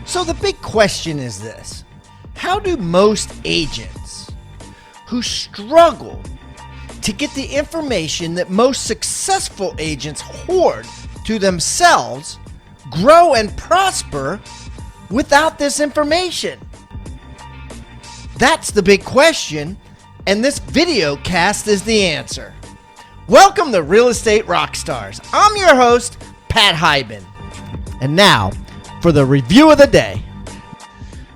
So the big question is this: how do most agents who struggle to get the information that most successful agents hoard to themselves grow and prosper without this information? That's the big question, and this video cast is the answer. Welcome to Real Estate Rockstars. I'm your host, Pat Hyben. And now, for the review of the day.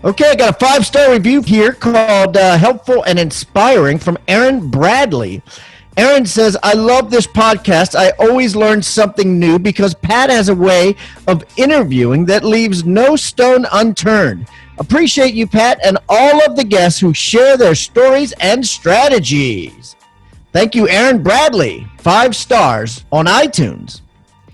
Okay, I got a 5-star review here called Helpful and Inspiring from Aaron Bradley. Aaron says, I love this podcast. I always learn something new because Pat has a way of interviewing that leaves no stone unturned. Appreciate you, Pat, and all of the guests who share their stories and strategies. Thank you, Aaron Bradley. 5 stars on iTunes.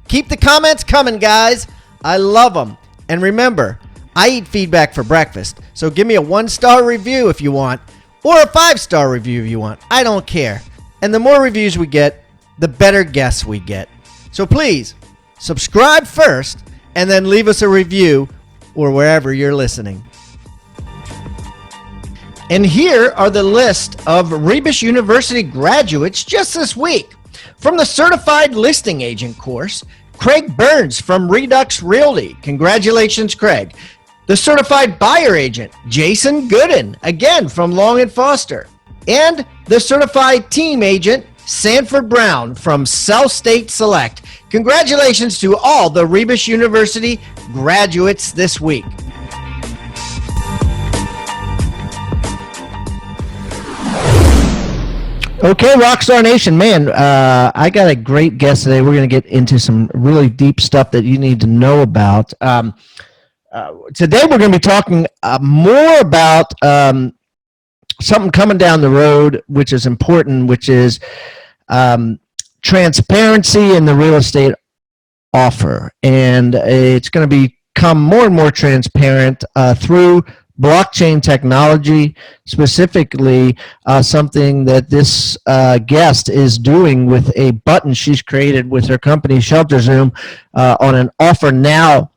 Keep the comments coming, guys. I love them. And remember, I eat feedback for breakfast, so give me a 1-star review if you want, or a 5-star review if you want. I don't care. And the more reviews we get, the better guests we get. So please, subscribe first, and then leave us a review or wherever you're listening. And here are the list of Rebus University graduates just this week. From the Certified Listing Agent course, Craig Burns from Redux Realty. Congratulations, Craig. The Certified Buyer Agent, Jason Gooden, again from Long & Foster. And the Certified Team Agent, Sanford Brown from South State Select. Congratulations to all the Rebus University graduates this week. Okay, Rockstar Nation, man, I got a great guest today. We're going to get into some really deep stuff that you need to know about. Today we're going to be talking more about something coming down the road, which is important, which is transparency in the real estate offer. And it's going to become more and more transparent through blockchain technology, specifically something that this guest is doing with a button she's created with her company ShelterZoom on an offer now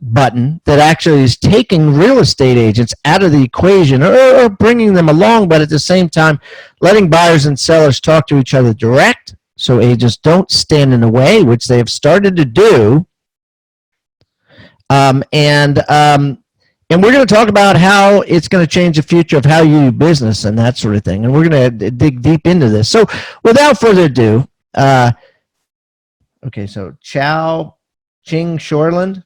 button that actually is taking real estate agents out of the equation or bringing them along, but at the same time letting buyers and sellers talk to each other direct so agents don't stand in the way, which they have started to do. And we're going to talk about how it's going to change the future of how you do business and that sort of thing. And we're going to dig deep into this. So without further ado, okay, so Chao Cheng-Shorland.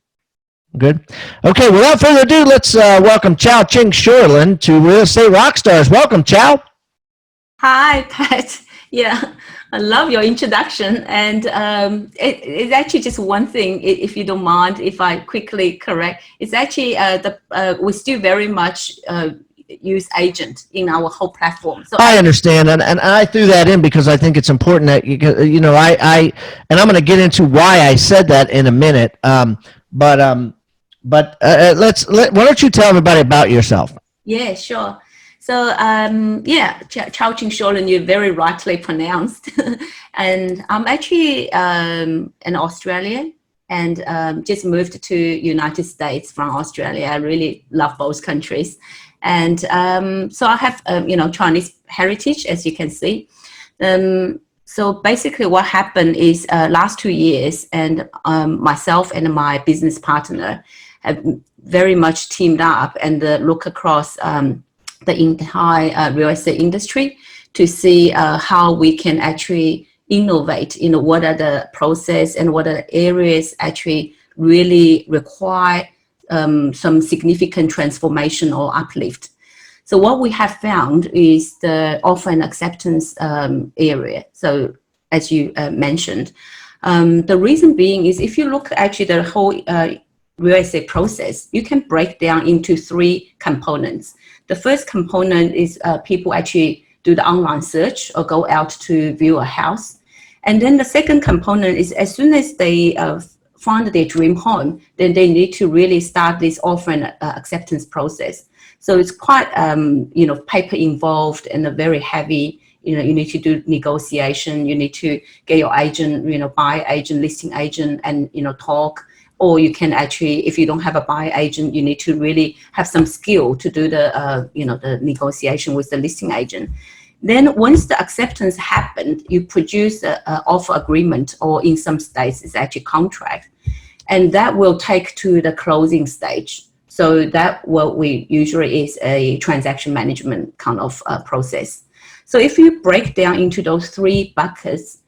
Good. Okay, without further ado, let's welcome Chao Cheng-Shorland to Real Estate Rockstars. Welcome, Chao. Hi, Pat. Yeah, I love your introduction. And it's actually just one thing, if you don't mind, if I quickly correct. It's actually we still very much use agent in our whole platform. So I understand, and I threw that in because I think it's important that you know and I'm going to get into why I said that in a minute. But why don't you tell everybody about yourself? Yeah, sure. So, yeah, Chao Cheng-Shorland, you very rightly pronounced. And I'm actually an Australian and just moved to United States from Australia. I really love both countries. And so I have, Chinese heritage, as you can see. So basically what happened is last 2 years, and myself and my business partner have very much teamed up and look across the entire real estate industry to see how we can actually innovate, what are the process and what are the areas actually really require some significant transformation or uplift. So what we have found is the offer and acceptance area. So as you mentioned, the reason being is if you look actually the whole real estate process, you can break down into 3 components. The first component is people actually do the online search or go out to view a house. And then the second component is as soon as they find their dream home, then they need to really start this offer and acceptance process. So it's quite, paper involved and a very heavy, you need to do negotiation, you need to get your agent, buyer agent, listing agent, and, talk or you can actually, if you don't have a buyer agent, you need to really have some skill to do the, the negotiation with the listing agent. Then once the acceptance happened, you produce an offer agreement, or in some states it's actually contract, and that will take to the closing stage. So that what we usually is a transaction management kind of process. So if you break down into those 3 buckets,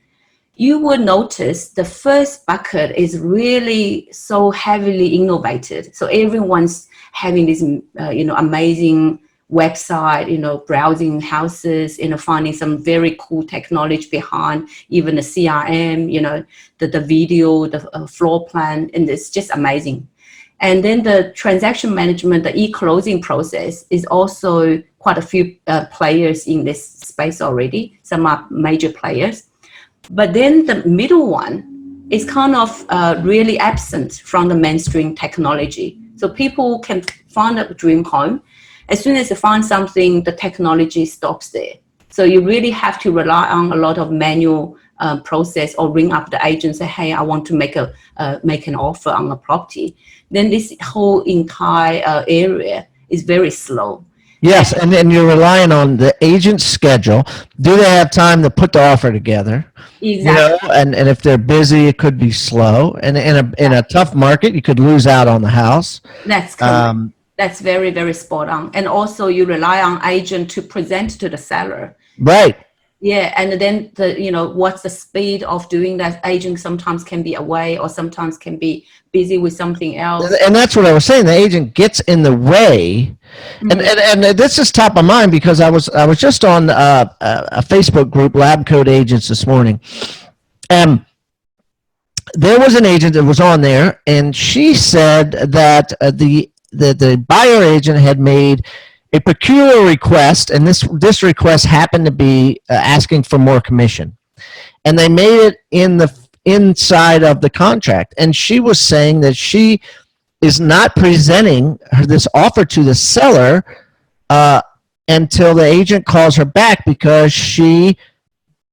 you will notice the first bucket is really so heavily innovated. So everyone's having this, amazing website, browsing houses, finding some very cool technology behind, even the CRM, the video, the floor plan, and it's just amazing. And then the transaction management, the e-closing process is also quite a few players in this space already. Some are major players. But then the middle one is kind of really absent from the mainstream technology. So people can find a dream home. As soon as they find something, the technology stops there. So you really have to rely on a lot of manual process, or ring up the agent and say, hey, I want to make an offer on a property. Then this whole entire area is very slow. Yes, and you're relying on the agent's schedule. Do they have time to put the offer together? Exactly. And if they're busy, it could be slow. And in a tough market, you could lose out on the house. That's correct. That's very, very spot on. And also you rely on agent to present to the seller. Right. Yeah, and then what's the speed of doing that? Agent sometimes can be away, or sometimes can be busy with something else. And that's what I was saying. The agent gets in the way, and this is top of mind because I was just on a Facebook group, Lab Code Agents, this morning, and there was an agent that was on there, and she said that the buyer agent had made a peculiar request, and this request happened to be asking for more commission, and they made it inside of the contract. And she was saying that she is not presenting this offer to the seller until the agent calls her back, because she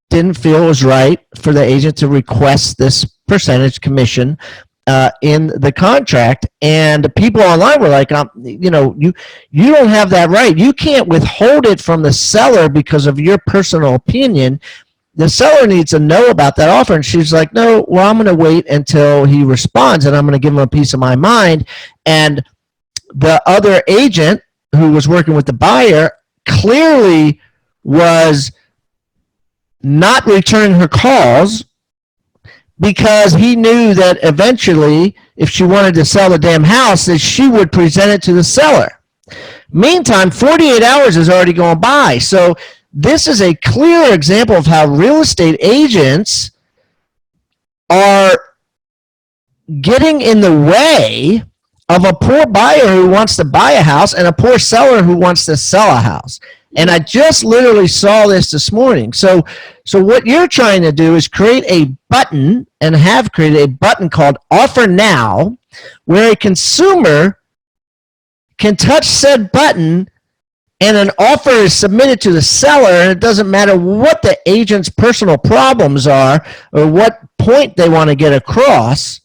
didn't feel it was right for the agent to request this percentage commission in the contract. And the people online were like, you don't have that right. You can't withhold it from the seller because of your personal opinion. The seller needs to know about that offer. And she's like, no, well, I'm going to wait until he responds, and I'm going to give him a piece of my mind. And the other agent who was working with the buyer clearly was not returning her calls, because he knew that eventually, if she wanted to sell the damn house, that she would present it to the seller. Meantime, 48 hours is already gone by. So this is a clear example of how real estate agents are getting in the way of a poor buyer who wants to buy a house and a poor seller who wants to sell a house. And I just literally saw this morning. So what you're trying to do is create a button, and have created a button called Offer Now, where a consumer can touch said button and an offer is submitted to the seller, and it doesn't matter what the agent's personal problems are or what point they want to get across.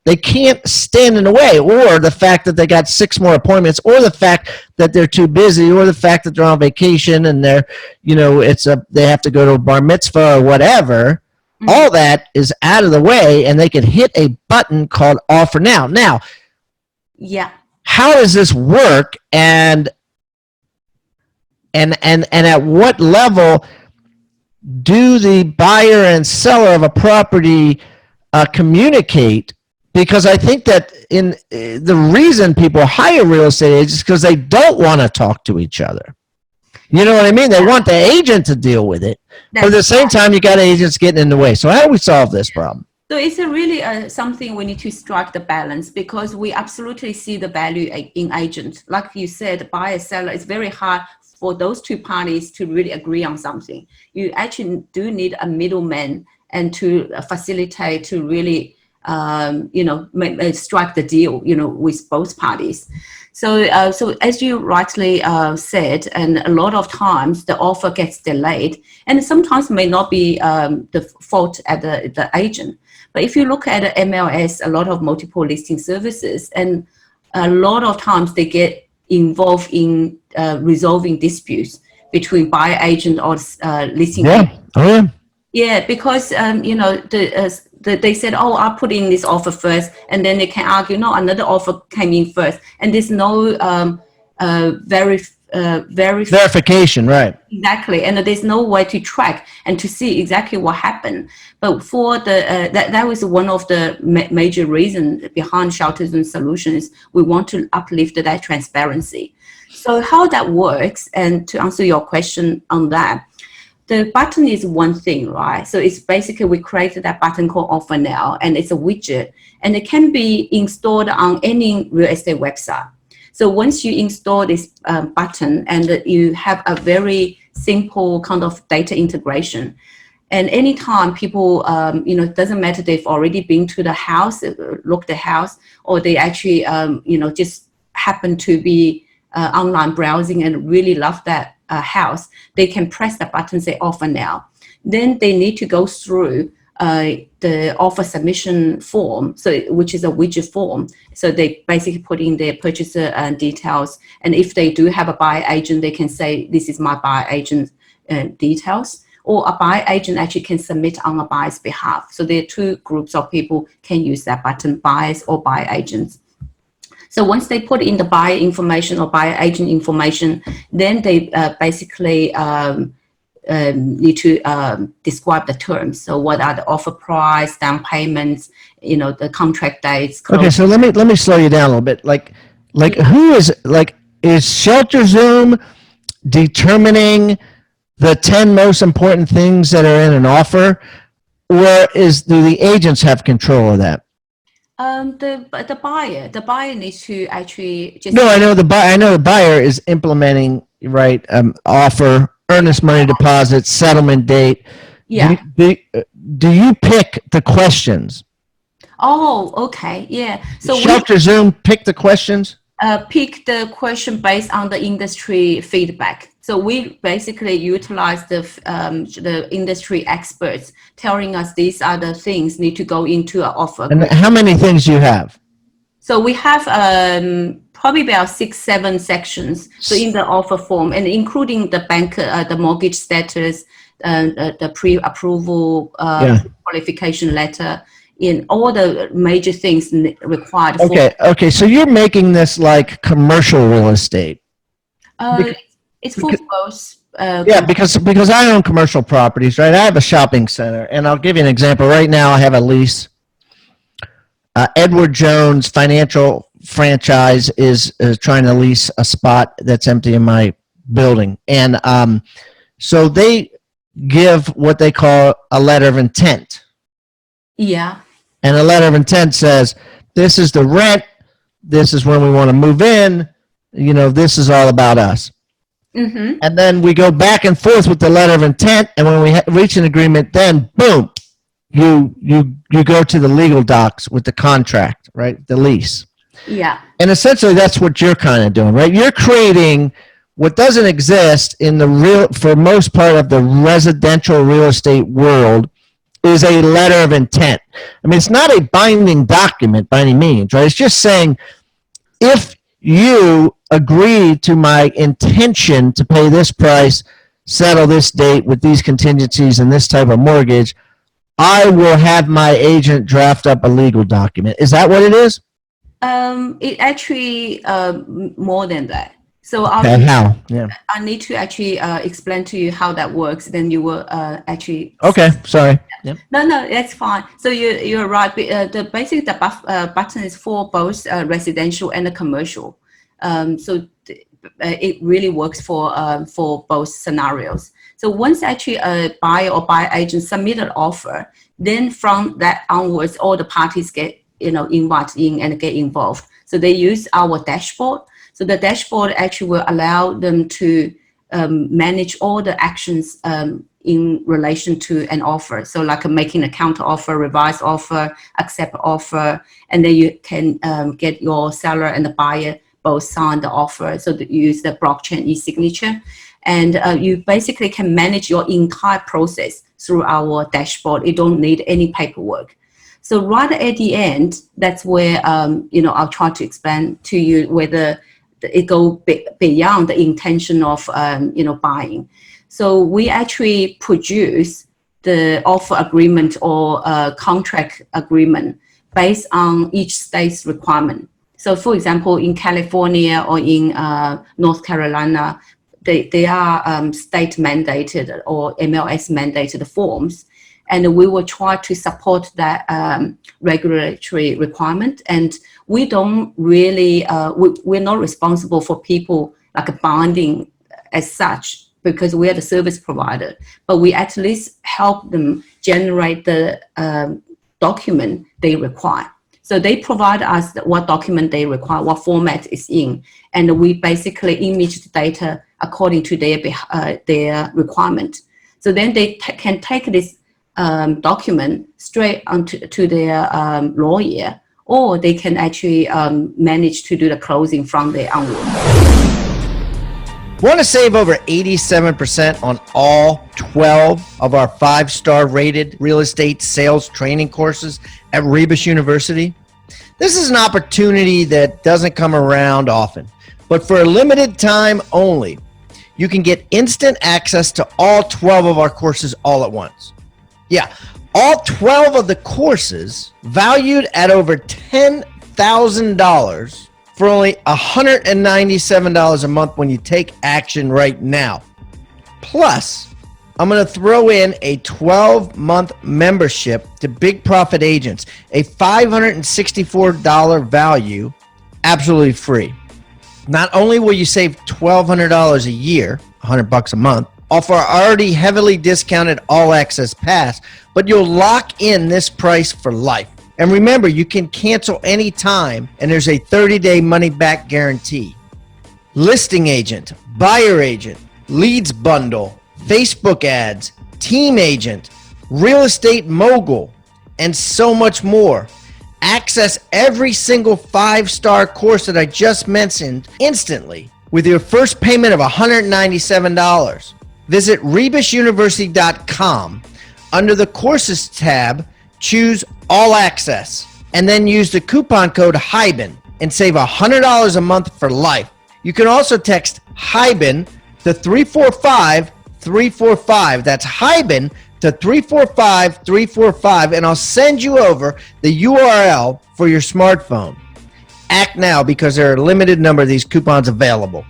They can't stand in the way, or the fact that they got 6 more appointments, or the fact that they're too busy, or the fact that they're on vacation and they're, they have to go to a bar mitzvah or whatever. Mm-hmm. All that is out of the way, and they can hit a button called Offer Now. Now, yeah, how does this work, and at what level do the buyer and seller of a property communicate? Because I think that the reason people hire real estate agents is because they don't want to talk to each other. You know what I mean? They want the agent to deal with it. But at the same time, you got agents getting in the way. So how do we solve this problem? So it's really something we need to strike the balance, because we absolutely see the value in agents. Like you said, buyer, seller, it's very hard for those two parties to really agree on something. You actually do need a middleman, and to facilitate, to really strike the deal, with both parties. So, so as you rightly said, and a lot of times the offer gets delayed, and sometimes may not be the fault at the agent. But if you look at the MLS, a lot of multiple listing services, and a lot of times they get involved in resolving disputes between buyer agent or listing agent. Oh, yeah. Yeah, because they said, "Oh, I'll put in this offer first," and then they can argue, "No, another offer came in first," and there's no verification, right? Exactly, and there's no way to track and to see exactly what happened. But for the that was one of the major reasons behind ShelterZoom solutions. We want to uplift that transparency. So how that works, and to answer your question on that. The button is one thing, right? So it's basically we created that button called Offer Now, and it's a widget, and it can be installed on any real estate website. So once you install this button, and you have a very simple kind of data integration, and anytime people, it doesn't matter they've already been to the house, looked at the house, or they actually, just happen to be online browsing and really love that house, they can press the button, say Offer Now. Then they need to go through the offer submission form, which is a widget form. So they basically put in their purchaser details, and if they do have a buyer agent, they can say, "This is my buyer agent details." Or a buyer agent actually can submit on a buyer's behalf. So there are two groups of people can use that button, buyers or buyer agents. So once they put in the buyer information or buyer agent information, then they basically need to describe the terms. So what are the offer price, down payments, the contract dates. Okay, so let me slow you down a little bit. Like who is ShelterZoom determining the 10 most important things that are in an offer, or do the agents have control of that? The buyer needs to actually just. No, I know the buyer is implementing, right? Offer, earnest money deposit, settlement date. Yeah. Do you pick the questions? Oh, okay, yeah. So ShelterZoom pick the questions. Pick the question based on the industry feedback. So we basically utilize the industry experts telling us these are the things need to go into an offer. And how many things do you have? So we have probably about 6-7 sections. So in the offer form, and including the bank, the mortgage status, the pre-approval qualification letter, in all the major things required. Okay. So you're making this like commercial real estate. It's for both. Because I own commercial properties, right? I have a shopping center, and I'll give you an example. Right now, I have a lease. Edward Jones Financial Franchise is trying to lease a spot that's empty in my building, and so they give what they call a letter of intent. Yeah. And a letter of intent says, "This is the rent. This is when we want to move in. This is all about us." Mm-hmm. And then we go back and forth with the letter of intent, and when we reach an agreement, then boom, you go to the legal docs with the contract, right? The lease. Yeah. And essentially, that's what you're kind of doing, right? You're creating what doesn't exist for most part of the residential real estate world is a letter of intent. I mean, it's not a binding document by any means, right? It's just saying, if you agree to my intention to pay this price, settle this date with these contingencies and this type of mortgage, I will have my agent draft up a legal document. Is that what it is? It actually more than that. So how? Yeah. I need to actually explain to you how that works. Then you will actually. Okay. Sorry. Yep. No, that's fine. So you're right. The button is for both residential and the commercial. So it really works for both scenarios. So once actually a buyer or buyer agent submit an offer, then from that onwards, all the parties get invited in and get involved. So they use our dashboard. So the dashboard actually will allow them to manage all the actions in relation to an offer. So like making a counter offer, revised offer, accept offer, and then you can get your seller and the buyer both sign the offer. So that you use the blockchain e-signature. And you basically can manage your entire process through our dashboard. You don't need any paperwork. So right at the end, that's where, I'll try to explain to you whether it go beyond the intention of, buying. So we actually produce the offer agreement or contract agreement based on each state's requirement. So for example, in California or in North Carolina, they are state mandated or MLS mandated forms. And we will try to support that regulatory requirement. And we don't really, we're not responsible for people like bonding as such, because we are the service provider, but we at least help them generate the document they require. So they provide us what document they require, what format is in, and we basically image the data according to their requirement. So then they can take this document straight to their lawyer, or they can actually manage to do the closing from their onward. Want to save over 87% on all 12 of our 5-star rated real estate sales training courses at Rebus University? This is an opportunity that doesn't come around often, but for a limited time only, you can get instant access to all 12 of our courses all at once. Yeah, all 12 of the courses valued at over $10,000 for only $197 a month when you take action right now. Plus, I'm going to throw in a 12-month membership to Big Profit Agents, a $564 value, absolutely free. Not only will you save $1,200 a year, $100 a month, off our already heavily discounted All Access Pass, but you'll lock in this price for life. And remember, you can cancel anytime, and there's a 30-day money-back guarantee. Listing agent, buyer agent, leads bundle, Facebook ads, team agent, real estate mogul, and so much more. Access every single 5-star course that I just mentioned instantly with your first payment of $197. Visit rebusuniversity.com. Under the Courses tab, choose All Access, and then use the coupon code HYBEN and save $100 a month for life. You can also text HYBEN to 345-345. That's HYBEN to 345-345, and I'll send you over the URL for your smartphone. Act now, because there are a limited number of these coupons available.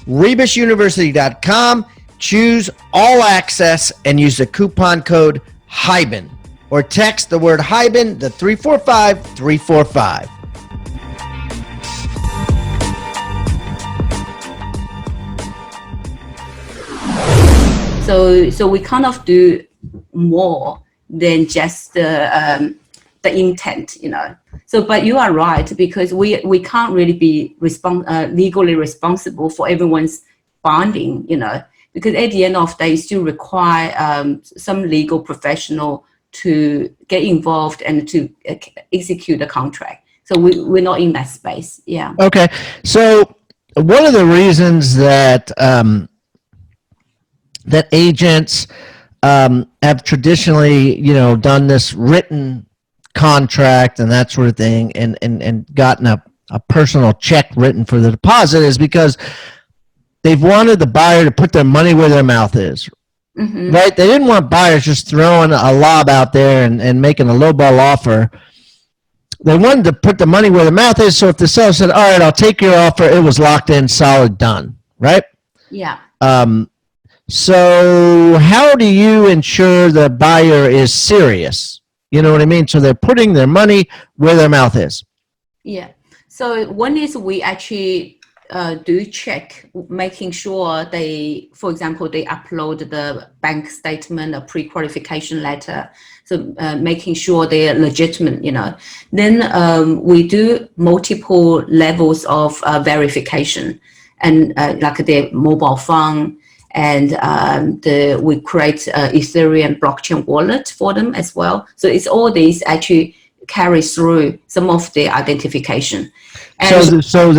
rebusuniversity.com, choose All Access, and use the coupon code HYBEN. Or text the word HYBEN to 345-345. So we kind of do more than just the intent, So, but you are right, because we can't really be legally responsible for everyone's bonding, because at the end of the day, you still require some legal professional to get involved and to execute the contract. So we're not in that space. Yeah. Okay. So one of the reasons that that agents have traditionally, done this written contract and that sort of thing, and gotten a personal check written for the deposit is because they've wanted the buyer to put their money where their mouth is. Mm-hmm. Right? They didn't want buyers just throwing a lob out there and making a lowball offer. They wanted to put the money where the mouth is, so if the seller said, all right, I'll take your offer, it was locked in, solid, done. Right? Yeah. So how do you ensure the buyer is serious? You know what I mean? So they're putting their money where their mouth is. Yeah. So one is we actually do check, making sure for example, they upload the bank statement, a pre-qualification letter. So making sure they are legitimate, Then we do multiple levels of verification, and like their mobile phone and we create Ethereum blockchain wallet for them as well. So it's all these actually carry through some of the identification. And so do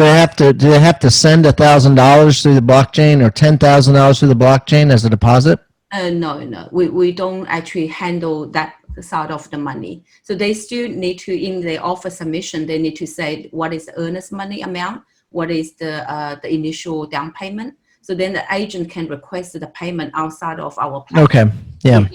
they have to send $1,000 through the blockchain or $10,000 through the blockchain as a deposit? No, we don't actually handle that side of the money. So they still need to, in the offer submission, they need to say what is the earnest money amount, what is the initial down payment. So then the agent can request the payment outside of our platform. Okay, yeah.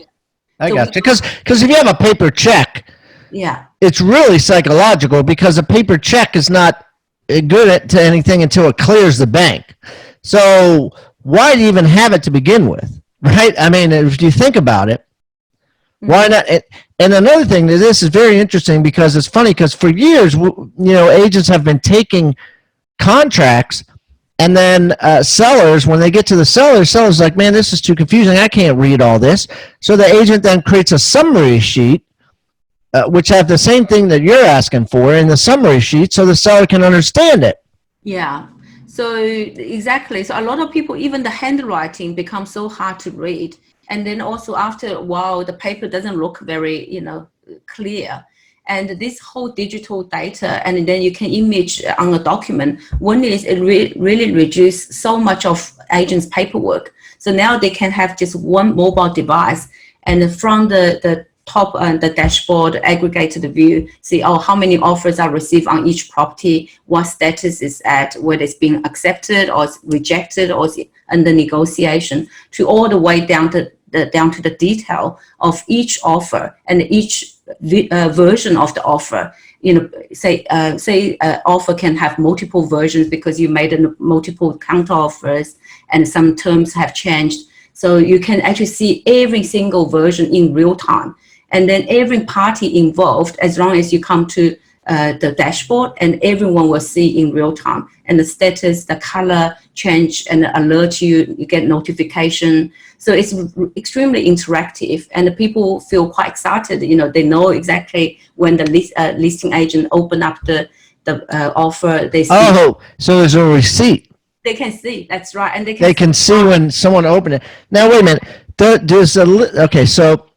I So got you. Because if you have a paper check, yeah, it's really psychological because a paper check is not good to anything until it clears the bank. So why do you even have it to begin with, right? I mean, if you think about it, why not? And another thing, this is very interesting because it's funny because for years, agents have been taking contracts and then sellers, when they get to the seller's like, man, this is too confusing. I can't read all this. So the agent then creates a summary sheet which have the same thing that you're asking for in the summary sheet so the seller can understand it. Yeah. So exactly. So a lot of people, even the handwriting becomes so hard to read. And then also after a while, the paper doesn't look very, clear. And this whole digital data, and then you can image on a document, one is it really reduce so much of agents' paperwork. So now they can have just one mobile device, and from the top and the dashboard, aggregated view, see how many offers are received on each property, what status is at, whether it's being accepted or rejected or under negotiation, to all the way down to the detail of each offer and each version of the offer. Say offer can have multiple versions because you made multiple counter offers and some terms have changed. So you can actually see every single version in real time. And then every party involved, as long as you come to the dashboard, and everyone will see in real time. And the status, the color change, and alert you get notification. So it's extremely interactive, and the people feel quite excited. They know exactly when the listing agent open up the offer. They see. So there's a receipt. They can see. That's right, and they can see when someone opened it. Now wait a minute. Okay, so.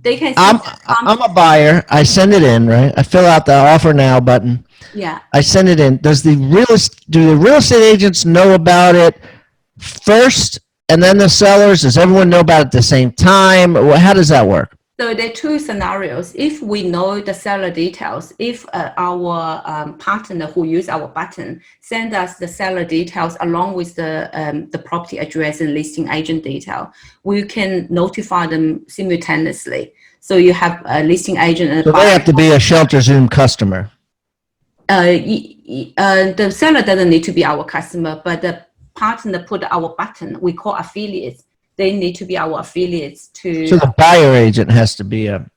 They can see I'm a buyer. I send it in, right? I fill out the offer now button. Yeah. I send it in. Do the real estate agents know about it first and then the sellers? Does everyone know about it at the same time? How does that work? So there are two scenarios. If we know the seller details, if our partner who use our button send us the seller details along with the property address and listing agent detail, we can notify them simultaneously. So you have a listing agent and a buyer. So they have to be a ShelterZoom customer. The seller doesn't need to be our customer, but the partner put our button, we call affiliates. They need to be our affiliates to. So the buyer agent has to be a.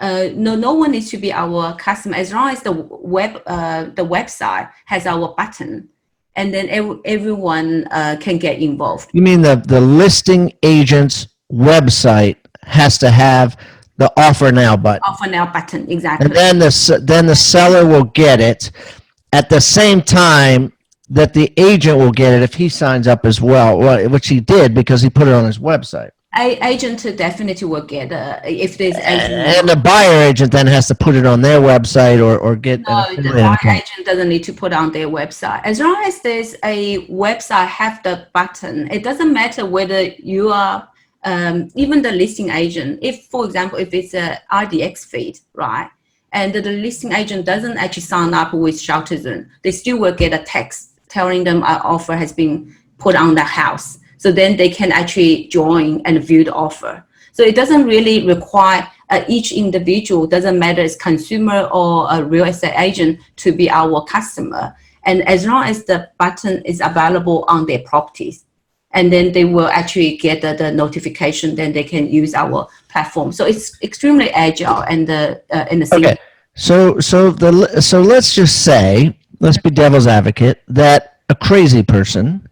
No one needs to be our customer as long as the website has our button, and then everyone can get involved. You mean the listing agent's website has to have the offer now button? Offer now button, exactly. And then the seller will get it at the same time that the agent will get it if he signs up as well, which he did because he put it on his website. Agent definitely will get if there's agent. And the buyer agent then has to put it on their website or get. No, the buyer agent doesn't need to put on their website. As long as there's a website have the button, it doesn't matter whether you are even the listing agent. If, for example, if it's a RDX feed, right, and the listing agent doesn't actually sign up with ShelterZoom, they still will get a text telling them our offer has been put on the house. So then they can actually join and view the offer. So it doesn't really require each individual, doesn't matter it's consumer or a real estate agent, to be our customer. And as long as the button is available on their properties, and then they will actually get the notification, then they can use our platform. So it's extremely agile and okay. So let's just say, let's be devil's advocate, that a crazy person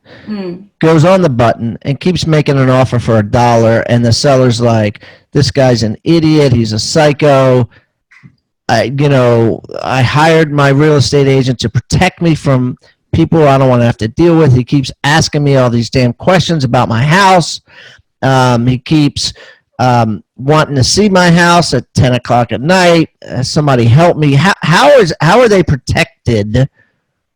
goes on the button and keeps making an offer for $1, and the seller's like, this guy's an idiot, he's a psycho. I hired my real estate agent to protect me from people I don't want to have to deal with. He keeps asking me all these damn questions about my house. He keeps wanting to see my house at 10 o'clock at night. Somebody help me. How are they protected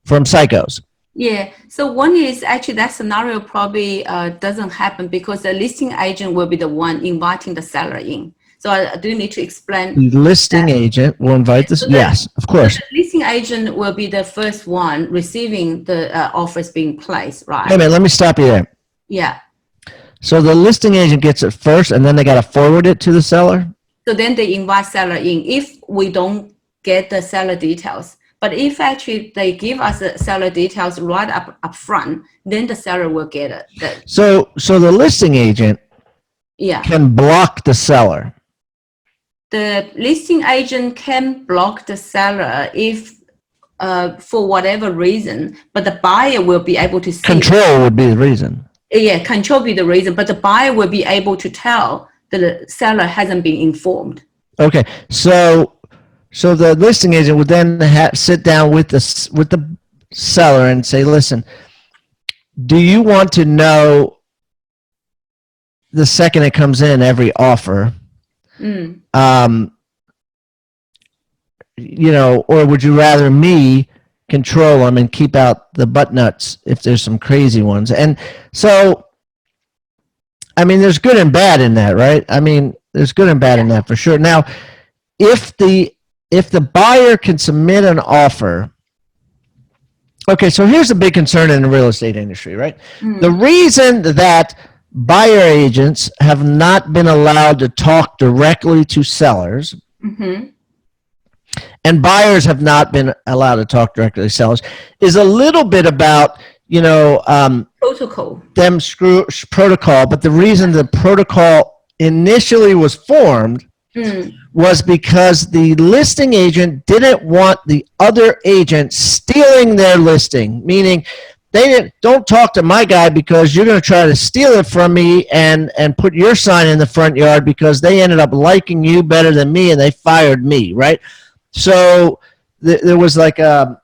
from psychos? Yeah, so one is actually that scenario probably doesn't happen because the listing agent will be the one inviting the seller in. So I do need to explain. The listing agent will invite this. So yes, of course. So the listing agent will be the first one receiving the offers being placed, right? Wait a minute, let me stop you there. Yeah. So the listing agent gets it first, and then they got to forward it to the seller? So then they invite seller in if we don't get the seller details. But if actually they give us the seller details right up front, then the seller will get it. So the listing agent can block the seller. The listing agent can block the seller if for whatever reason, but the buyer will be able to see. Control would be the reason. Yeah, control be the reason, but the buyer will be able to tell that the seller hasn't been informed. Okay, so the listing agent would then sit down with the seller and say, listen, do you want to know the second it comes in every offer, or would you rather me control them and keep out the butt nuts if there's some crazy ones? And so, I mean, there's good and bad in that, right? I mean, there's good and bad in that for sure. Now, if the buyer can submit an offer, okay, so here's a big concern in the real estate industry, right? The reason that buyer agents have not been allowed to talk directly to sellers, and buyers have not been allowed to talk directly to sellers, is a little bit about, protocol. Protocol, but the reason the protocol initially was formed was because the listing agent didn't want the other agent stealing their listing, meaning don't talk to my guy because you're going to try to steal it from me and put your sign in the front yard because they ended up liking you better than me and they fired me, right? So there was like a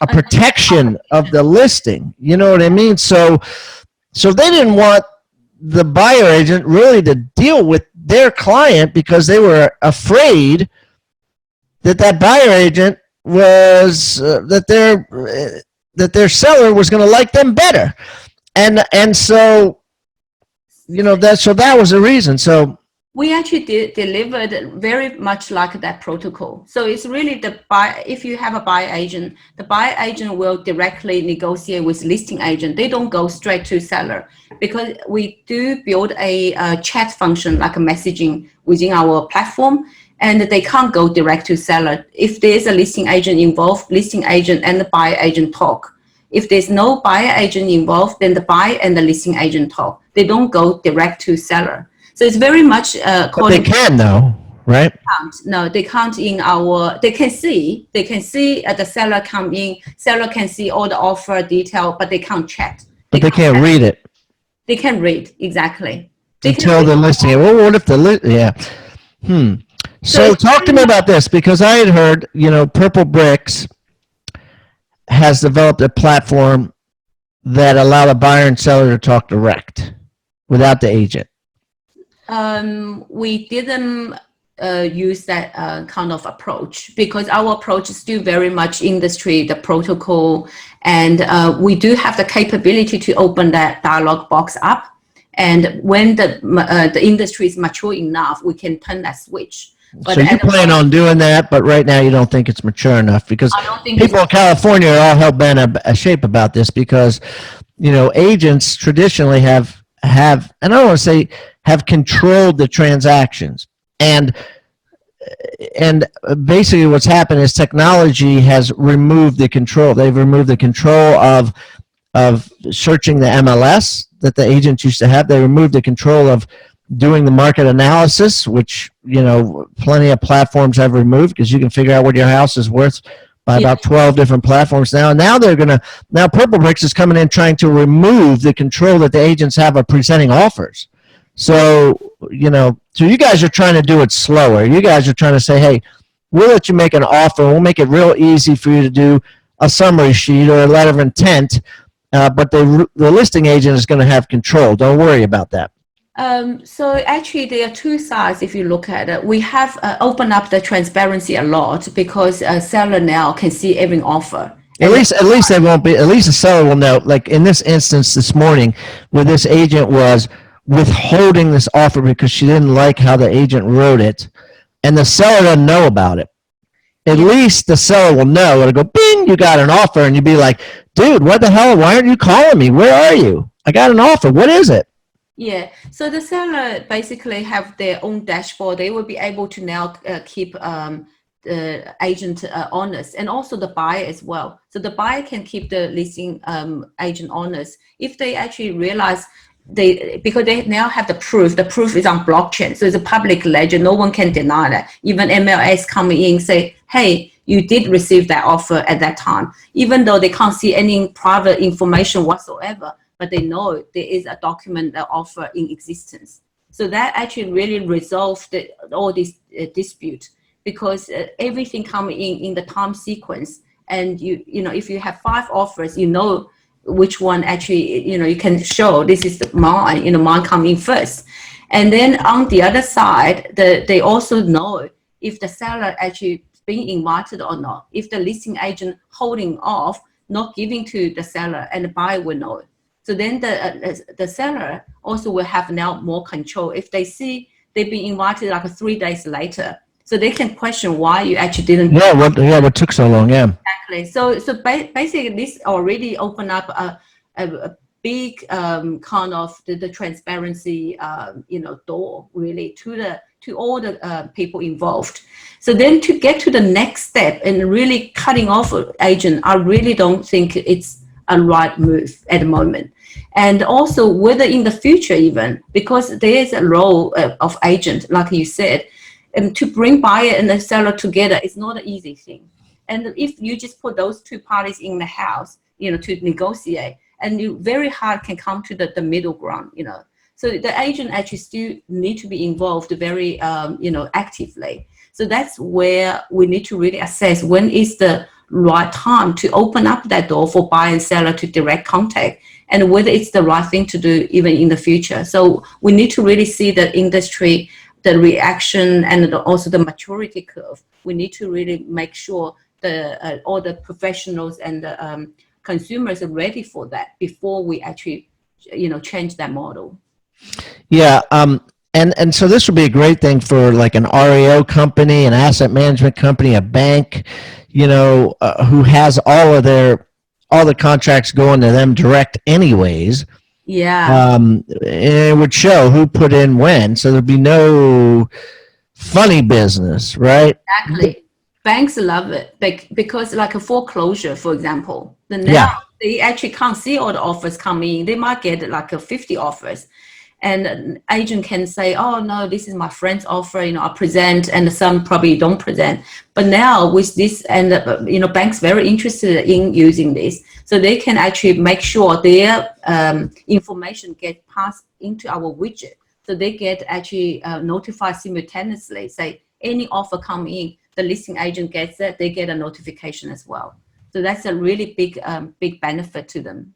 protection of the listing, you know what I mean? So they didn't want the buyer agent really to deal with their client because they were afraid that buyer agent was that their seller was going to like them better, and so that was the reason. So we actually delivered very much like that protocol. So it's really if you have a buyer agent, the buyer agent will directly negotiate with listing agent. They don't go straight to seller because we do build a chat function, like a messaging within our platform, and they can't go direct to seller. If there's a listing agent involved, listing agent and the buyer agent talk. If there's no buyer agent involved, then the buyer and the listing agent talk. They don't go direct to seller. So it's very much but they can though, right? No, they can't they can see the seller come in, seller can see all the offer detail, but they can't chat. But they can't read it. They can read, exactly. Until the listing. Well, what if So talk to me about this, because I had heard, Purple Bricks has developed a platform that allow the buyer and seller to talk direct without the agent. We didn't use that kind of approach because our approach is still very much industry, the protocol, and we do have the capability to open that dialog box up. And when the industry is mature enough, we can turn that switch. But so you plan on doing that, but right now you don't think it's mature enough, because people in California are all hell bent a shape about this, because agents traditionally have and I don't want to say have controlled the transactions, and basically what's happened is technology has removed the control. They've removed the control of searching the MLS that the agents used to have. They removed the control of doing the market analysis, which plenty of platforms have removed, because you can figure out what your house is worth by about 12 different platforms now. And now now Purple Bricks is coming in trying to remove the control that the agents have of presenting offers. So, so you guys are trying to do it slower. You guys are trying to say, hey, we'll let you make an offer. We'll make it real easy for you to do a summary sheet or a letter of intent, but the listing agent is going to have control. Don't worry about that. So actually there are two sides if you look at it. We have opened up the transparency a lot because a seller now can see every offer. At least they won't be. At least the seller will know. Like in this instance this morning, where this agent was withholding this offer because she didn't like how the agent wrote it, and the seller doesn't know about it. At least the seller will know. It'll go, bing, you got an offer, and you'll be like, dude, what the hell? Why aren't you calling me? Where are you? I got an offer. What is it? Yeah, so the seller basically have their own dashboard. They will be able to now keep the agent honest, and also the buyer as well. So the buyer can keep the listing agent honest if they actually realize because they now have the proof. The proof is on blockchain, so it's a public ledger. No one can deny that. Even MLS coming in say, hey, you did receive that offer at that time, even though they can't see any private information whatsoever. But they know there is a document, that offer in existence. So that actually really resolved all this dispute, because everything coming in the time sequence. And you know, if you have 5 offers, you know which one actually, you know, you can show this is mine, you know, mine coming in first. And then on the other side, they also know if the seller actually being invited or not. If the listing agent holding off, not giving to the seller, and the buyer will know it. So then the seller also will have now more control. If they see they've been invited like 3 days later, so they can question why you actually didn't. Yeah, what took so long? Yeah, exactly. So basically, this already opened up a big kind of the transparency, you know, door really to all the people involved. So then to get to the next step and really cutting off an agent, I really don't think it's a right move at the moment. And also whether in the future even, because there is a role of agent, like you said, and to bring buyer and the seller together is not an easy thing. And if you just put those two parties in the house, you know, to negotiate, and you very hard can come to the middle ground, you know. So the agent actually still need to be involved very, you know, actively. So that's where we need to really assess when is the right time to open up that door for buyer and seller to direct contact, and whether it's the right thing to do even in the future. So we need to really see the industry, the reaction, and also the maturity curve. We need to really make sure all the professionals and the consumers are ready for that before we actually, you know, change that model. Yeah. And so this would be a great thing for like an REO company, an asset management company, a bank, you know, who has all the contracts going to them direct anyways. Yeah. It would show who put in when, so there'd be no funny business, right? Exactly. Banks love it because like a foreclosure, for example, now they actually can't see all the offers coming in. They might get like 50 offers. And an agent can say, oh, no, this is my friend's offer, you know, I present, and some probably don't present. But now with this, and, you know, banks very interested in using this. So they can actually make sure their information get passed into our widget. So they get actually notified simultaneously, say any offer come in, the listing agent gets it, they get a notification as well. So that's a really big benefit to them.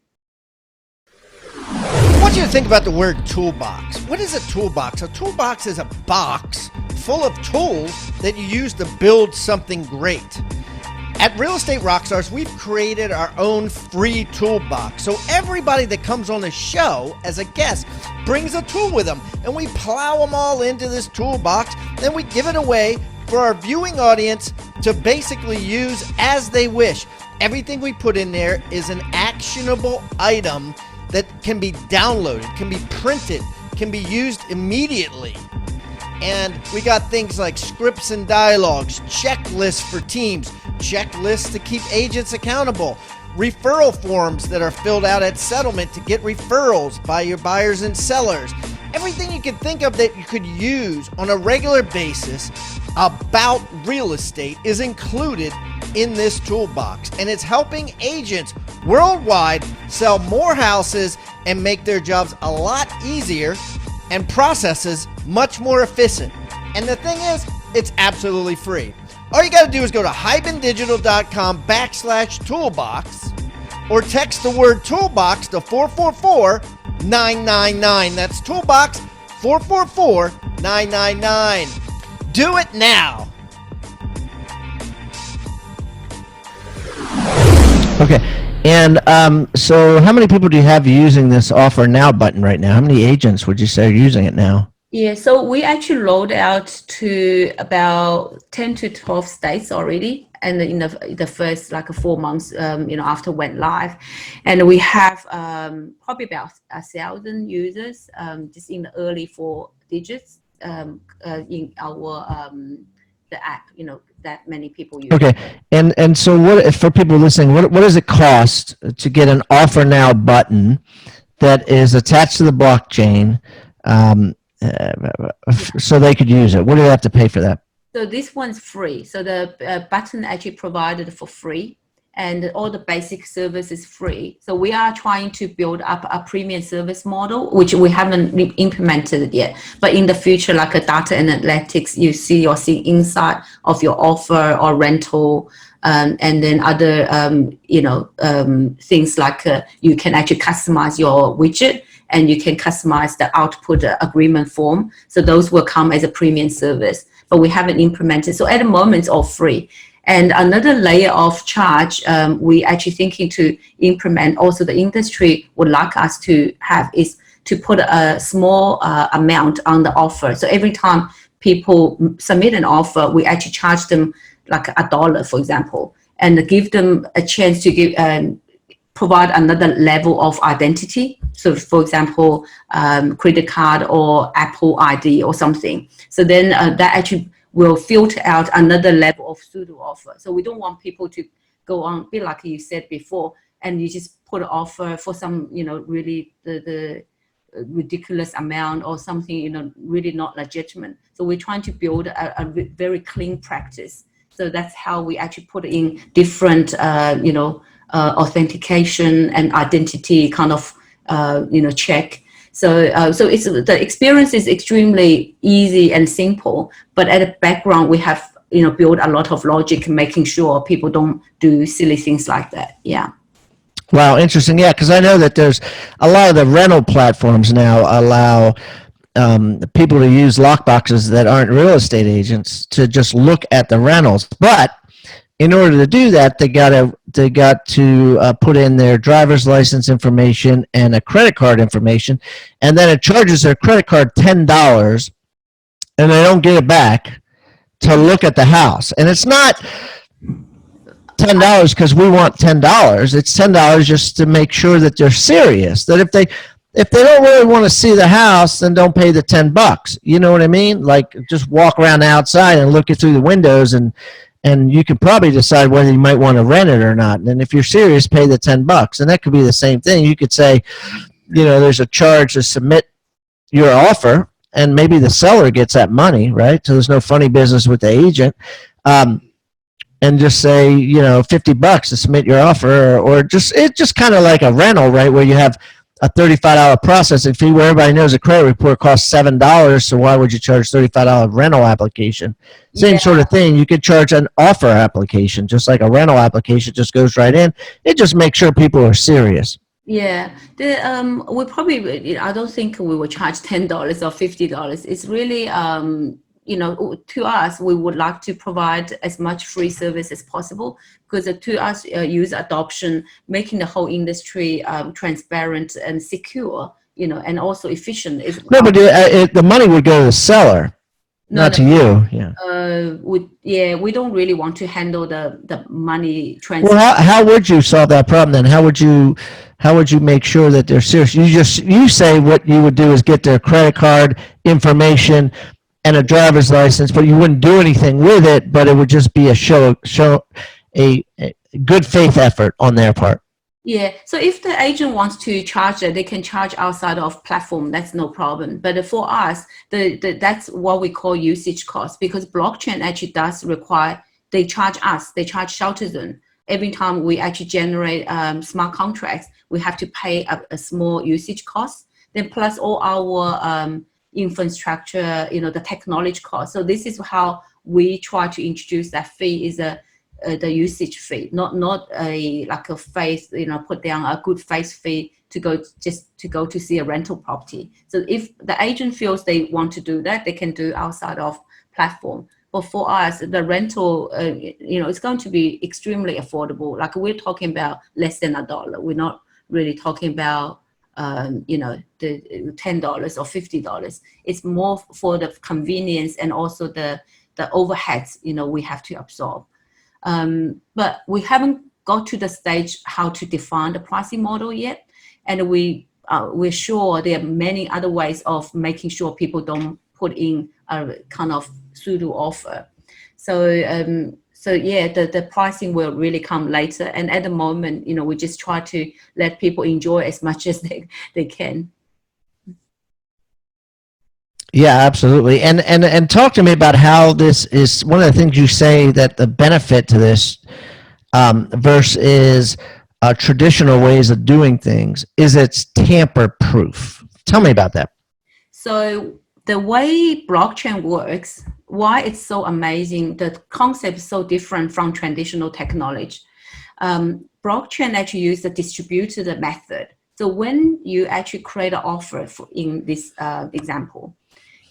I want you to think about the word toolbox. What is a toolbox? A toolbox is a box full of tools that you use to build something great. At Real Estate Rockstars, we've created our own free toolbox. So everybody that comes on the show as a guest brings a tool with them, and we plow them all into this toolbox, then we give it away for our viewing audience to basically use as they wish. Everything we put in there is an actionable item that can be downloaded, can be printed, can be used immediately. And we got things like scripts and dialogues, checklists for teams, checklists to keep agents accountable, referral forms that are filled out at settlement to get referrals by your buyers and sellers. Everything you can think of that you could use on a regular basis about real estate is included in this toolbox, and it's helping agents worldwide sell more houses and make their jobs a lot easier and processes much more efficient. And the thing is, it's absolutely free. All you got to do is go to hibandigital.com/toolbox or text the word toolbox to 444-999. That's toolbox 444-999. Do it now. Okay. And so how many people do you have using this offer now button right now? How many agents would you say are using it now? Yeah, so we actually rolled out to about 10 to 12 states already, and in the first like 4 months, after went live, and we have probably about 1,000 users just in the early 4 digits in our the app. That many people use. Okay, and so what for people listening? What does it cost to get an offer now button that is attached to the blockchain? So they could use it. What do they have to pay for that? So this one's free. So the button actually provided for free, and all the basic service is free. So we are trying to build up a premium service model, which we haven't implemented yet. But in the future, like a data analytics, you see insight of your offer or rental, and then other things like you can actually customize your widget, and you can customize the output agreement form. So those will come as a premium service, but we haven't implemented. So at the moment, it's all free. And another layer of charge we actually thinking to implement, also the industry would like us to have, is to put a small amount on the offer. So every time people submit an offer, we actually charge them like $1, for example, and give them a chance to provide another level of identity. So for example, credit card or Apple ID or something. So then that actually will filter out another level of pseudo offer. So we don't want people to go on, be like you said before, and you just put an offer for some, really the ridiculous amount or something, really not legitimate. So we're trying to build a very clean practice. So that's how we actually put in different, authentication and identity kind of, check. So it's the experience is extremely easy and simple, but at the background we have built a lot of logic, making sure people don't do silly things like that. Yeah. Wow, interesting. Yeah, because I know that there's a lot of the rental platforms now allow people to use lockboxes that aren't real estate agents to just look at the rentals, but in order to do that, they got to put in their driver's license information and a credit card information, and then it charges their credit card $10, and they don't get it back to look at the house. And it's not $10 because we want $10. It's $10 just to make sure that they're serious. That if they don't really want to see the house, then don't pay the $10. You know what I mean? Like just walk around the outside and look it through the windows, and you can probably decide whether you might want to rent it or not. And if you're serious, pay the $10. And that could be the same thing. You could say, there's a charge to submit your offer, and maybe the seller gets that money, right? So there's no funny business with the agent. And just say, $50 to submit your offer, or it's just kind of like a rental, right? Where you have a $35 processing fee, where everybody knows a credit report costs $7, so why would you charge $35 rental application? Same sort of thing. You could charge an offer application, just like a rental application, just goes right in. It just makes sure people are serious. Yeah, we probably, I don't think we will charge $10 or $50. It's really, to us, we would like to provide as much free service as possible, because to us, user adoption, making the whole industry transparent and secure, and also efficient. No, but the money would go to the seller, not to you. Yeah. We don't really want to handle the money transfer. Well, how would you solve that problem then? How would you make sure that they're serious? You say what you would do is get their credit card information and a driver's license, but you wouldn't do anything with it, but it would just be a a good faith effort on their part. Yeah, so if the agent wants to charge it, they can charge outside of platform. That's no problem. But for us, that's what we call usage cost, because blockchain actually does require, they charge ShelterZoom. Every time we actually generate smart contracts, we have to pay a small usage cost. Then plus all our infrastructure, the technology cost. So this is how we try to introduce that fee is the usage fee, not a like a face, put down a good face fee to go to see a rental property. So if the agent feels they want to do that, they can do outside of platform. But for us, the rental, it's going to be extremely affordable. Like we're talking about less than $1. We're not really talking about the $10 or $50. It's more for the convenience and also the overheads we have to absorb. But we haven't got to the stage how to define the pricing model yet, and we're sure there are many other ways of making sure people don't put in a kind of pseudo offer. So yeah, the pricing will really come later, and at the moment, we just try to let people enjoy as much as they can. Yeah, absolutely. And talk to me about how this is one of the things you say that the benefit to this versus traditional ways of doing things is it's tamper proof. Tell me about that. So the way blockchain works, why it's so amazing, the concept is so different from traditional technology. Blockchain actually uses the distributed method. So when you actually create an offer in this example,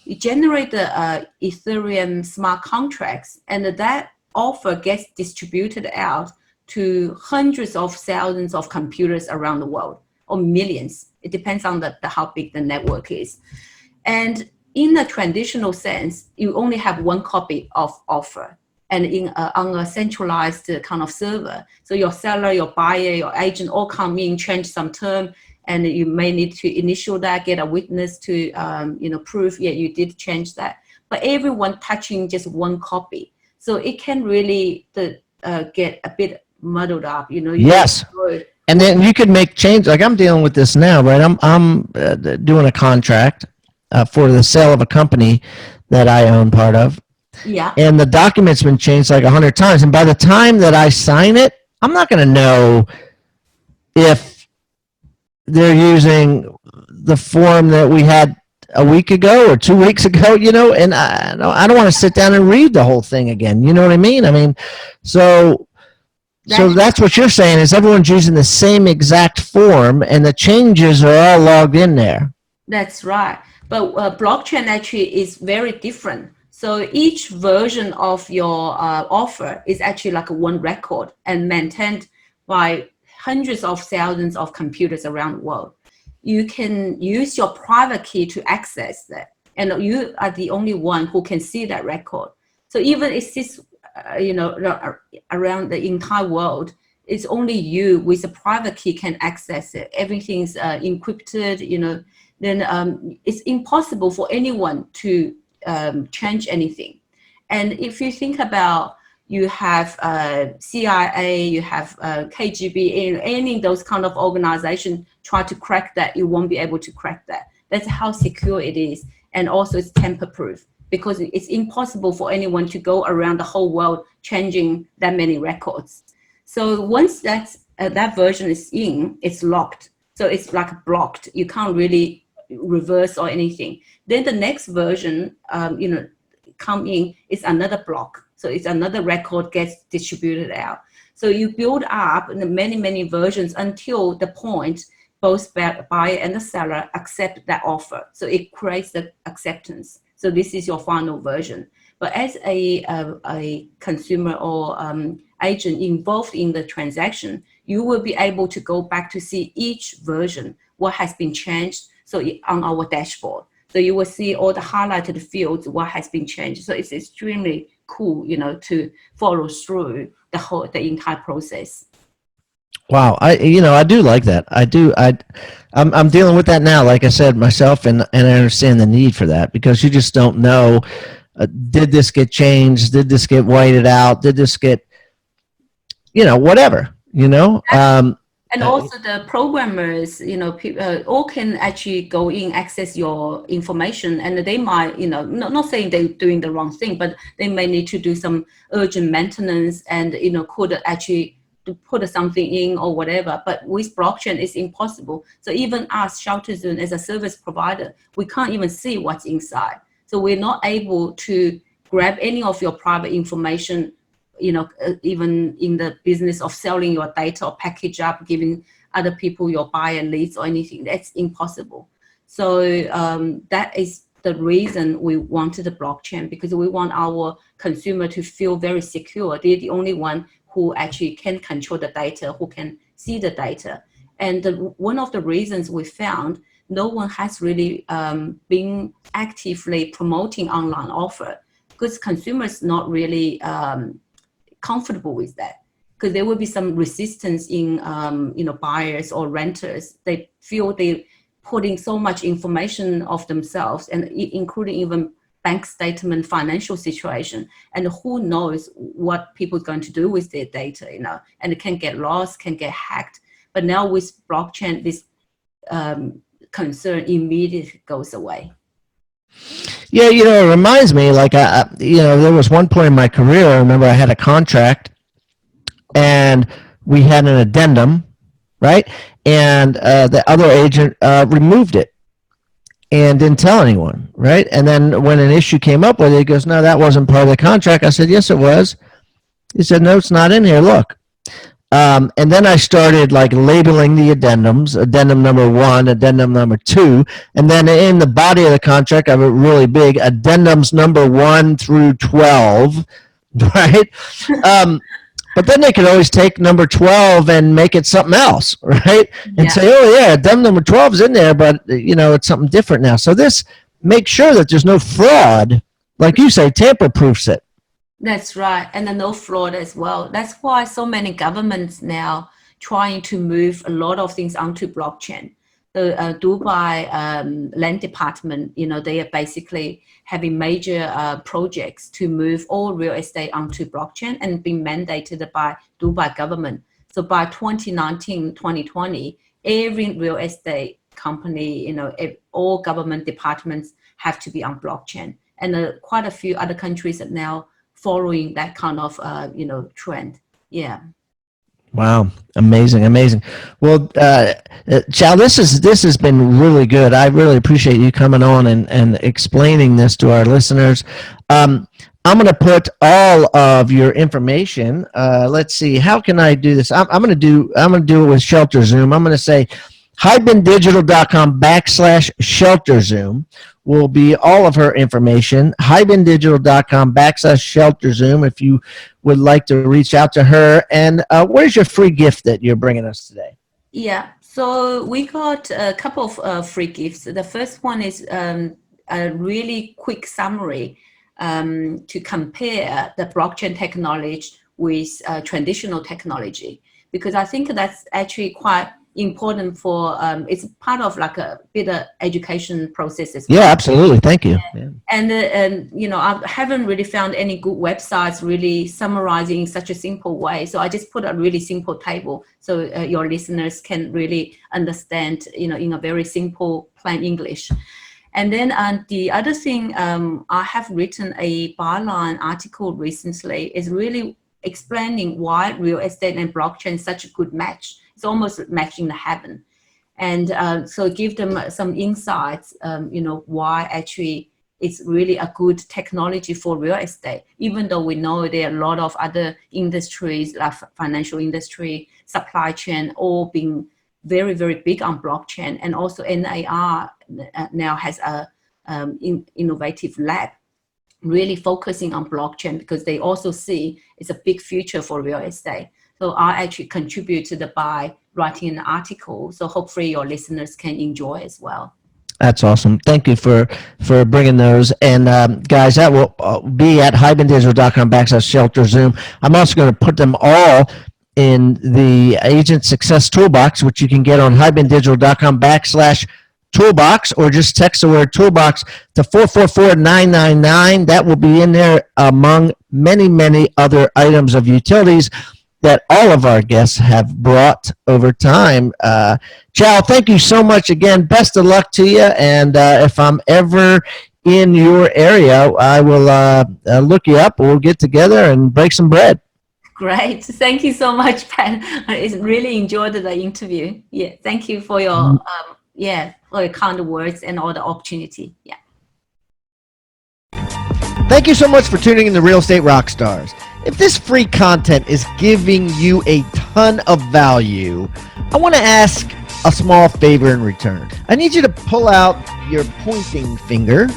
you generate the Ethereum smart contracts, and that offer gets distributed out to hundreds of thousands of computers around the world, or millions. It depends on how big the network is. And in a traditional sense, you only have one copy of offer, and on a centralized kind of server. So your seller, your buyer, your agent all come in, change some term, and you may need to initial that, get a witness to prove, yeah, you did change that. But everyone touching just one copy. So it can really get a bit muddled up, Yes. And then you could make change. Like I'm dealing with this now, right? I'm doing a contract for the sale of a company that I own part of. Yeah. And the document's been changed like 100 times. And by the time that I sign it, I'm not going to know if they're using the form that we had a week ago or 2 weeks ago, and I don't want to sit down and read the whole thing again. You know what I mean? So that's what you're saying is everyone's using the same exact form and the changes are all logged in there. That's right. But blockchain actually is very different. So each version of your offer is actually like one record and maintained by hundreds of thousands of computers around the world. You can use your private key to access that, and you are the only one who can see that record. So even if this, around the entire world, it's only you with a private key can access it. Everything's encrypted, then it's impossible for anyone to change anything. And if you think about, you have CIA, you have KGB, any of those kind of organizations try to crack that, you won't be able to crack that. That's how secure it is. And also it's tamper-proof because it's impossible for anyone to go around the whole world changing that many records. So once that version is in, it's locked. So it's like blocked. You can't really reverse or anything. Then the next version, come in, is another block. So it's another record gets distributed out. So you build up many, many versions until the point both buyer and the seller accept that offer. So it creates the acceptance. So this is your final version. But as a consumer or agent involved in the transaction, you will be able to go back to see each version, what has been changed. So on our dashboard. So you will see all the highlighted fields, what has been changed. So it's extremely cool, to follow through the entire process. Wow, I do like that. I'm dealing with that now, like I said myself, and I understand the need for that because you just don't know. Did this get changed? Did this get whited out? Did this get, whatever, And also the programmers, people all can actually go in, access your information, and they might, not saying they're doing the wrong thing, but they may need to do some urgent maintenance and, could actually put something in or whatever. But with blockchain, it's impossible. So even us, ShelterZoom, as a service provider, we can't even see what's inside. So we're not able to grab any of your private information, even in the business of selling your data or package up, giving other people your buyer leads or anything. That's impossible. So that is the reason we wanted the blockchain, because we want our consumer to feel very secure. They're the only one who actually can control the data, who can see the data. And one of the reasons we found, no one has really been actively promoting online offer, because consumers not really comfortable with that, because there will be some resistance in buyers or renters. They feel they putting so much information of themselves, and including even bank statement, financial situation, and who knows what people are going to do with their data, and it can get lost, can get hacked. But now with blockchain, this concern immediately goes away. Yeah, it reminds me, like, there was one point in my career, I remember I had a contract and we had an addendum, right? And the other agent removed it and didn't tell anyone, right? And then when an issue came up with it, he goes, no, that wasn't part of the contract. I said, yes, it was. He said, no, it's not in here. Look. And then I started like labeling the addendums, addendum number 1, addendum number 2, and then in the body of the contract, I have it really big, addendums number 1 through 12, right? But then they could always take number 12 and make it something else, right? And say, oh yeah, addendum number 12 is in there, but it's something different now. So this makes sure that there's no fraud, like you say, tamper-proofs it. That's right, and no fraud as well. That's why so many governments now trying to move a lot of things onto blockchain. The Dubai Land Department, they are basically having major projects to move all real estate onto blockchain and being mandated by Dubai government. So by 2019, 2020, every real estate company, all government departments have to be on blockchain. And quite a few other countries are now following that kind of trend. Yeah. Wow, amazing. Well, Chao, this has been really good. I really appreciate you coming on and explaining this to our listeners. I'm going to put all of your information. Let's see, how can I do this? I'm going to do it with ShelterZoom. I'm going to say hibandigital.com/ShelterZoom will be all of her information. hibandigital.com/ShelterZoom if you would like to reach out to her. And where's your free gift that you're bringing us today? Yeah, so we got a couple of free gifts. The first one is a really quick summary to compare the blockchain technology with traditional technology, because I think that's actually quite important for it's part of like a bit of education process as well. Yeah, absolutely. Thank you. Yeah. And I haven't really found any good websites really summarizing in such a simple way. So I just put a really simple table so your listeners can really understand, in a very simple, plain English. And then the other thing, I have written a byline article recently, is really explaining why real estate and blockchain is such a good match. It's almost matching the heaven. And so give them some insights, why actually it's really a good technology for real estate, even though we know there are a lot of other industries, like financial industry, supply chain, all being very, very big on blockchain. And also NAR now has a innovative lab really focusing on blockchain, because they also see it's a big future for real estate. So I actually contributed by writing an article. So hopefully your listeners can enjoy as well. That's awesome. Thank you for bringing those. And guys, that will be at hibandigital.com/ShelterZoom. I'm also going to put them all in the Agent Success Toolbox, which you can get on hibandigital.com/toolbox, or just text the word toolbox to 444-999. That will be in there among many, many other items of utilities that all of our guests have brought over time. Chao, thank you so much again. Best of luck to you. And if I'm ever in your area, I will look you up. We'll get together and break some bread. Great. Thank you so much, Pat. I really enjoyed the interview. Yeah. Thank you for your, for your kind words and all the opportunity. Yeah. Thank you so much for tuning in to Real Estate Rockstars. If this free content is giving you a ton of value, I want to ask a small favor in return. I need you to pull out your pointing finger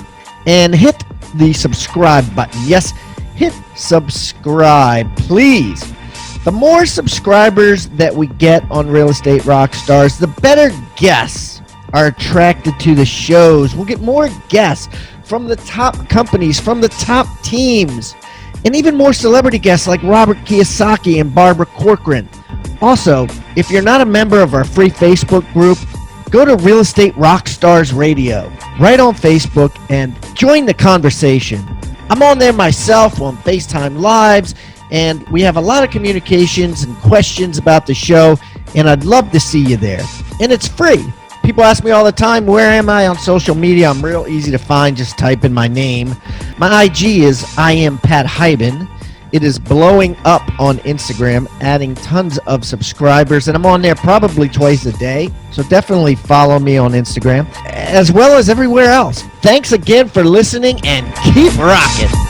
and hit the subscribe button. Yes, hit subscribe, please. The more subscribers that we get on Real Estate Rockstars, the better guests are attracted to the shows. We'll get more guests from the top companies, from the top teams, and even more celebrity guests like Robert Kiyosaki and Barbara Corcoran. Also, if you're not a member of our free Facebook group, go to Real Estate Rockstars Radio right on Facebook and join the conversation. I'm on there myself on FaceTime Lives, and we have a lot of communications and questions about the show, and I'd love to see you there. And it's free. People ask me all the time, where am I on social media? I'm real easy to find. Just type in my name. My IG is I am Pat Hyben. It is blowing up on Instagram, adding tons of subscribers, and I'm on there probably twice a day. So definitely follow me on Instagram, as well as everywhere else. Thanks again for listening, and keep rocking.